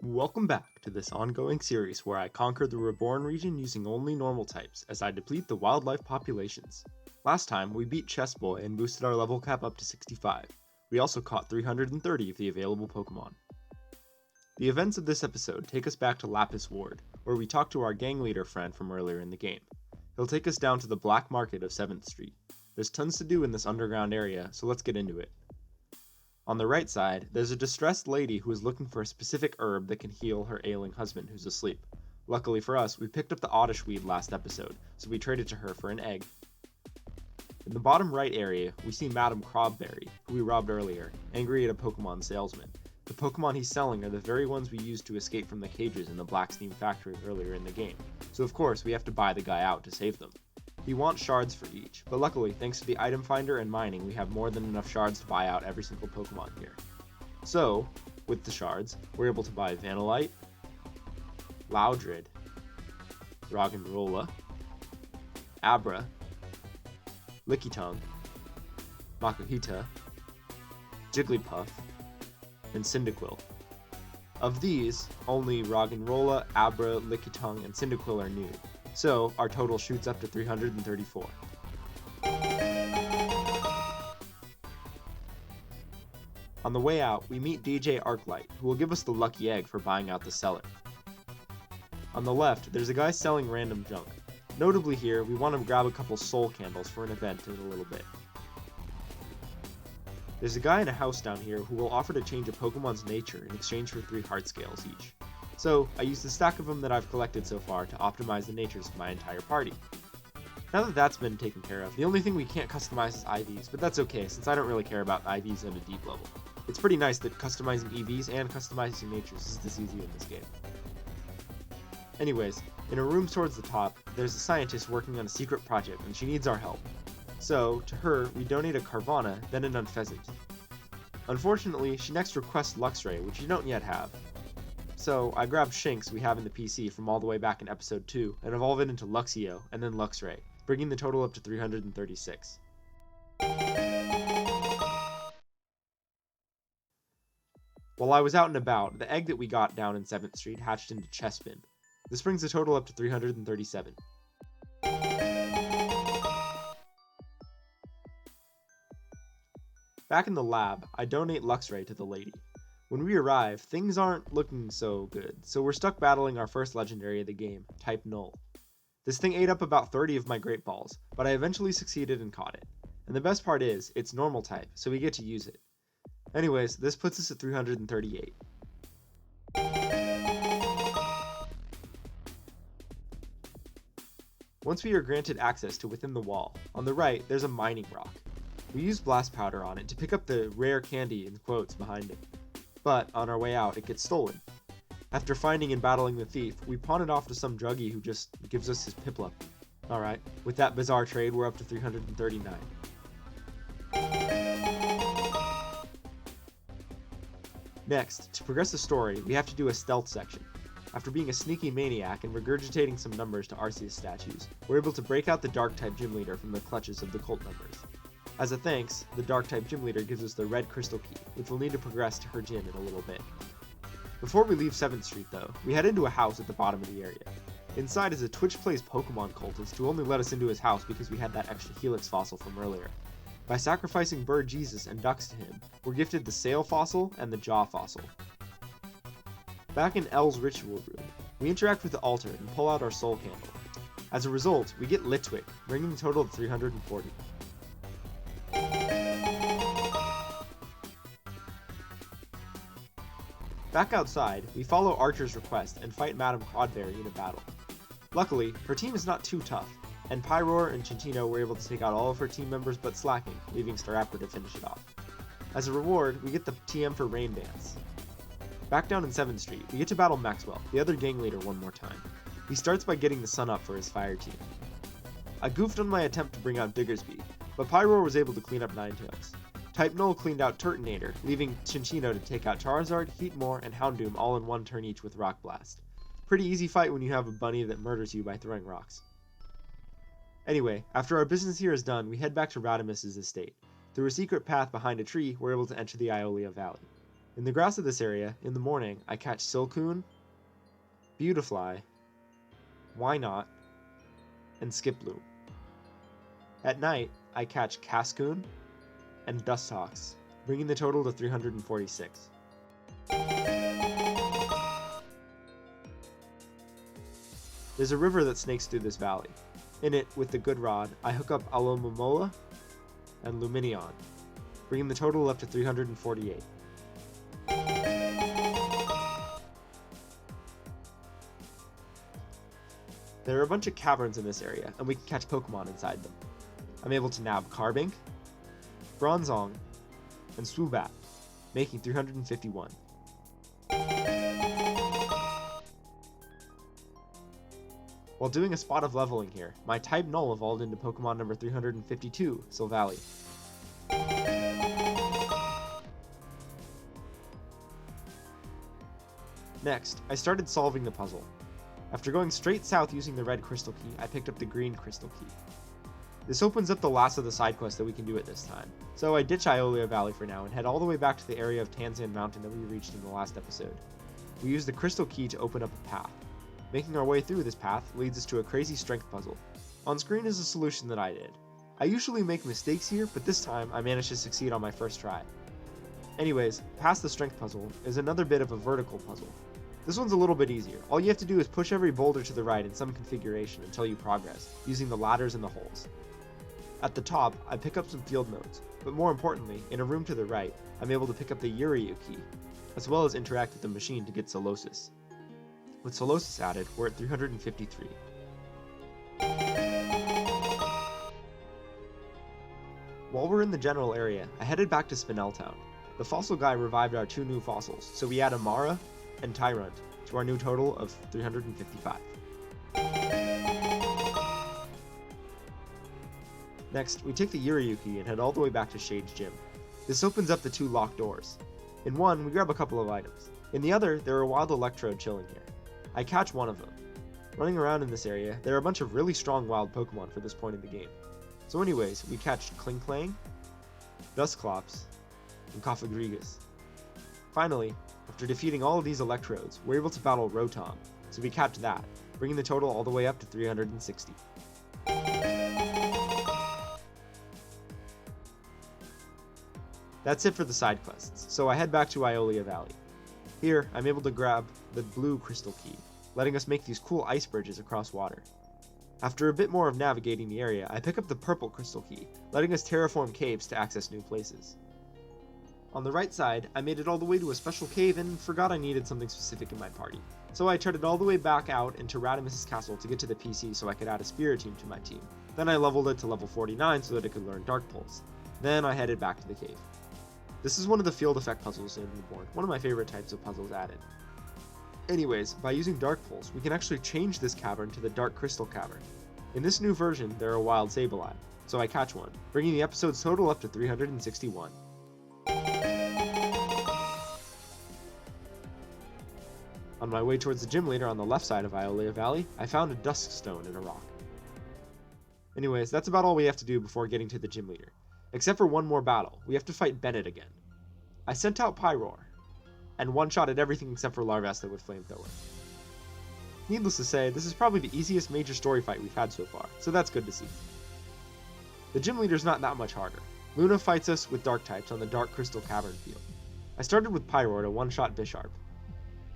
Welcome back to this ongoing series where I conquer the Reborn region using only normal types as I deplete the wildlife populations. Last time, we beat Chess Boy and boosted our level cap up to 65. We also caught 330 of the available Pokemon. The events of this episode take us back to Lapis Ward, where we talk to our gang leader friend from earlier in the game. He'll take us down to the Black Market of 7th Street. There's tons to do in this underground area, so let's get into it. On the right side, there's a distressed lady who is looking for a specific herb that can heal her ailing husband who's asleep. Luckily for us, we picked up the Oddish Weed last episode, so we traded to her for an egg. In the bottom right area, we see Madam Crobberry, who we robbed earlier, angry at a Pokemon salesman. The Pokemon he's selling are the very ones we used to escape from the cages in the Black Steam Factory earlier in the game, so of course we have to buy the guy out to save them. He wants shards for each, but luckily, thanks to the item finder and mining, we have more than enough shards to buy out every single Pokemon here. So, with the shards, we're able to buy Vanillite, Loudred, Roggenrola, Abra, Lickitung, Makuhita, Jigglypuff, and Cyndaquil. Of these, only Roggenrola, Abra, Lickitung, and Cyndaquil are new, so our total shoots up to 334. On the way out, we meet DJ Arclight, who will give us the lucky egg for buying out the seller. On the left, there's a guy selling random junk. Notably here, we want to grab a couple soul candles for an event in a little bit. There's a guy in a house down here who will offer to change a Pokemon's nature in exchange for 3 heart scales each. So, I used the stack of them that I've collected so far to optimize the natures of my entire party. Now that that's been taken care of, the only thing we can't customize is IVs, but that's okay since I don't really care about IVs at a deep level. It's pretty nice that customizing EVs and customizing natures is this easy in this game. Anyways, in a room towards the top, there's a scientist working on a secret project and she needs our help. So, to her, we donate a Carvana, then an Unpheasant. Unfortunately, she next requests Luxray, which you don't yet have. So, I grabbed Shinx we have in the PC from all the way back in episode 2 and evolve it into Luxio and then Luxray, bringing the total up to 336. While I was out and about, the egg that we got down in 7th Street hatched into Chespin. This brings the total up to 337. Back in the lab, I donate Luxray to the lady. When we arrive, things aren't looking so good, so we're stuck battling our first legendary of the game, Type Null. This thing ate up about 30 of my Great Balls, but I eventually succeeded and caught it. And the best part is, it's normal type, so we get to use it. Anyways, this puts us at 338. Once we are granted access to within the wall, on the right, there's a mining rock. We use blast powder on it to pick up the rare candy in quotes behind it. But, on our way out, it gets stolen. After finding and battling the thief, we pawn it off to some druggie who just gives us his Piplup. Alright, with that bizarre trade, we're up to 339. Next, to progress the story, we have to do a stealth section. After being a sneaky maniac and regurgitating some numbers to Arceus statues, we're able to break out the Dark-type gym leader from the clutches of the cult members. As a thanks, the Dark-type gym leader gives us the red crystal key, which we'll need to progress to her gym in a little bit. Before we leave 7th Street though, we head into a house at the bottom of the area. Inside is a Twitch Plays Pokemon cultist who only let us into his house because we had that extra Helix fossil from earlier. By sacrificing Bird Jesus and ducks to him, we're gifted the Sail fossil and the Jaw fossil. Back in L's ritual room, we interact with the altar and pull out our soul candle. As a result, we get Litwick, bringing the total to 340. Back outside, we follow Archer's request and fight Madam Crobberry in a battle. Luckily, her team is not too tough, and Pyroar and Chinchino were able to take out all of her team members but Slacking, leaving Staraptor to finish it off. As a reward, we get the TM for Rain Dance. Back down in 7th Street, we get to battle Maxwell, the other gang leader, one more time. He starts by getting the sun up for his fire team. I goofed on my attempt to bring out Diggersby, but Pyroar was able to clean up Ninetales. Type Null cleaned out Turtonator, leaving Chinchino to take out Charizard, Heatmor, and Houndoom all in one turn each with Rock Blast. Pretty easy fight when you have a bunny that murders you by throwing rocks. Anyway, after our business here is done, we head back to Radamus's estate. Through a secret path behind a tree, we're able to enter the Iolia Valley. In the grass of this area, in the morning, I catch Silcoon, Beautifly, Wynot, and Skiploom. At night, I catch Cascoon and Dusthawks, bringing the total to 346. There's a river that snakes through this valley. In it, with the good rod, I hook up Alomomola and Luminion, bringing the total up to 348. There are a bunch of caverns in this area, and we can catch Pokemon inside them. I'm able to nab Carbink, Bronzong, and Swoobat, making 351. While doing a spot of leveling here, my type Null evolved into Pokemon number 352, Silvally. Next, I started solving the puzzle. After going straight south using the red crystal key, I picked up the green crystal key. This opens up the last of the side quests that we can do at this time, so I ditch Iolia Valley for now and head all the way back to the area of Tanzan Mountain that we reached in the last episode. We use the crystal key to open up a path. Making our way through this path leads us to a crazy strength puzzle. On screen is a solution that I did. I usually make mistakes here, but this time I managed to succeed on my first try. Anyways, past the strength puzzle is another bit of a vertical puzzle. This one's a little bit easier. All you have to do is push every boulder to the right in some configuration until you progress, using the ladders and the holes. At the top, I pick up some field nodes, but more importantly, in a room to the right, I'm able to pick up the Uryu key, as well as interact with the machine to get Solosis. With Solosis added, we're at 353. While we're in the general area, I headed back to Spinel Town. The fossil guy revived our 2 new fossils, so we add Amara and Tyrant to our new total of 355. Next, we take the Uryu key and head all the way back to Shade's gym. This opens up the 2 locked doors. In one, we grab a couple of items. In the other, there are a wild Electrode chilling here. I catch one of them. Running around in this area, there are a bunch of really strong wild Pokemon for this point in the game. So anyways, we catch Klinklang, Dusclops, and Cofagrigus. Finally, after defeating all of these Electrodes, we're able to battle Rotom, so we catch that, bringing the total all the way up to 360. That's it for the side quests, so I head back to Iolia Valley. Here, I'm able to grab the blue crystal key, letting us make these cool ice bridges across water. After a bit more of navigating the area, I pick up the purple crystal key, letting us terraform caves to access new places. On the right side, I made it all the way to a special cave and forgot I needed something specific in my party. So I charted all the way back out into Radimus's castle to get to the PC so I could add a Spiritomb to my team. Then I leveled it to level 49 so that it could learn Dark Pulse. Then I headed back to the cave. This is one of the field effect puzzles in Reborn, one of my favorite types of puzzles added. Anyways, by using Dark Pulse, we can actually change this cavern to the Dark Crystal Cavern. In this new version, there are wild Sableye, so I catch one, bringing the episode's total up to 361. On my way towards the gym leader on the left side of Iolia Valley, I found a Dusk Stone in a rock. Anyways, that's about all we have to do before getting to the gym leader. Except for one more battle, we have to fight Bennett again. I sent out Pyroar, and one-shotted everything except for Larvesta with Flamethrower. Needless to say, this is probably the easiest major story fight we've had so far, so that's good to see. The gym leader's not that much harder. Luna fights us with Dark types on the Dark Crystal Cavern field. I started with Pyroar to one-shot Bisharp.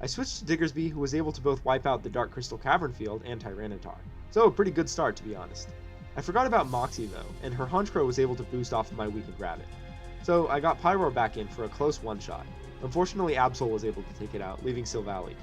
I switched to Diggersby, who was able to both wipe out the Dark Crystal Cavern field and Tyranitar. So a pretty good start, to be honest. I forgot about Moxie though, and her Honchkrow was able to boost off of my weakened Rabbit. So I got Pyroar back in for a close one-shot. Unfortunately, Absol was able to take it out, leaving Silvally.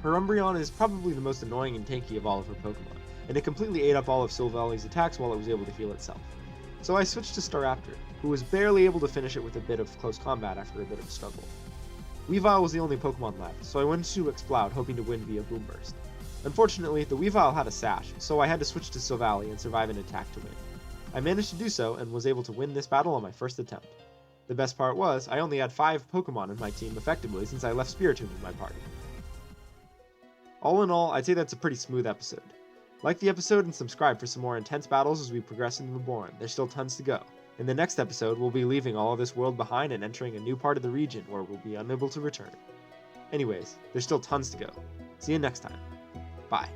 Her Umbreon is probably the most annoying and tanky of all of her Pokemon, and it completely ate up all of Silvally's attacks while it was able to heal itself. So I switched to Staraptor, who was barely able to finish it with a bit of close combat after a bit of a struggle. Weavile was the only Pokemon left, so I went to Exploud hoping to win via Boom Burst. Unfortunately, the Weavile had a Sash, so I had to switch to Silvally and survive an attack to win. I managed to do so and was able to win this battle on my first attempt. The best part was, I only had 5 Pokemon in my team effectively since I left Spiritomb in my party. All in all, I'd say that's a pretty smooth episode. Like the episode and subscribe for some more intense battles as we progress in Reborn, there's still tons to go. In the next episode, we'll be leaving all of this world behind and entering a new part of the region where we'll be unable to return. Anyways, there's still tons to go. See you next time. Bye.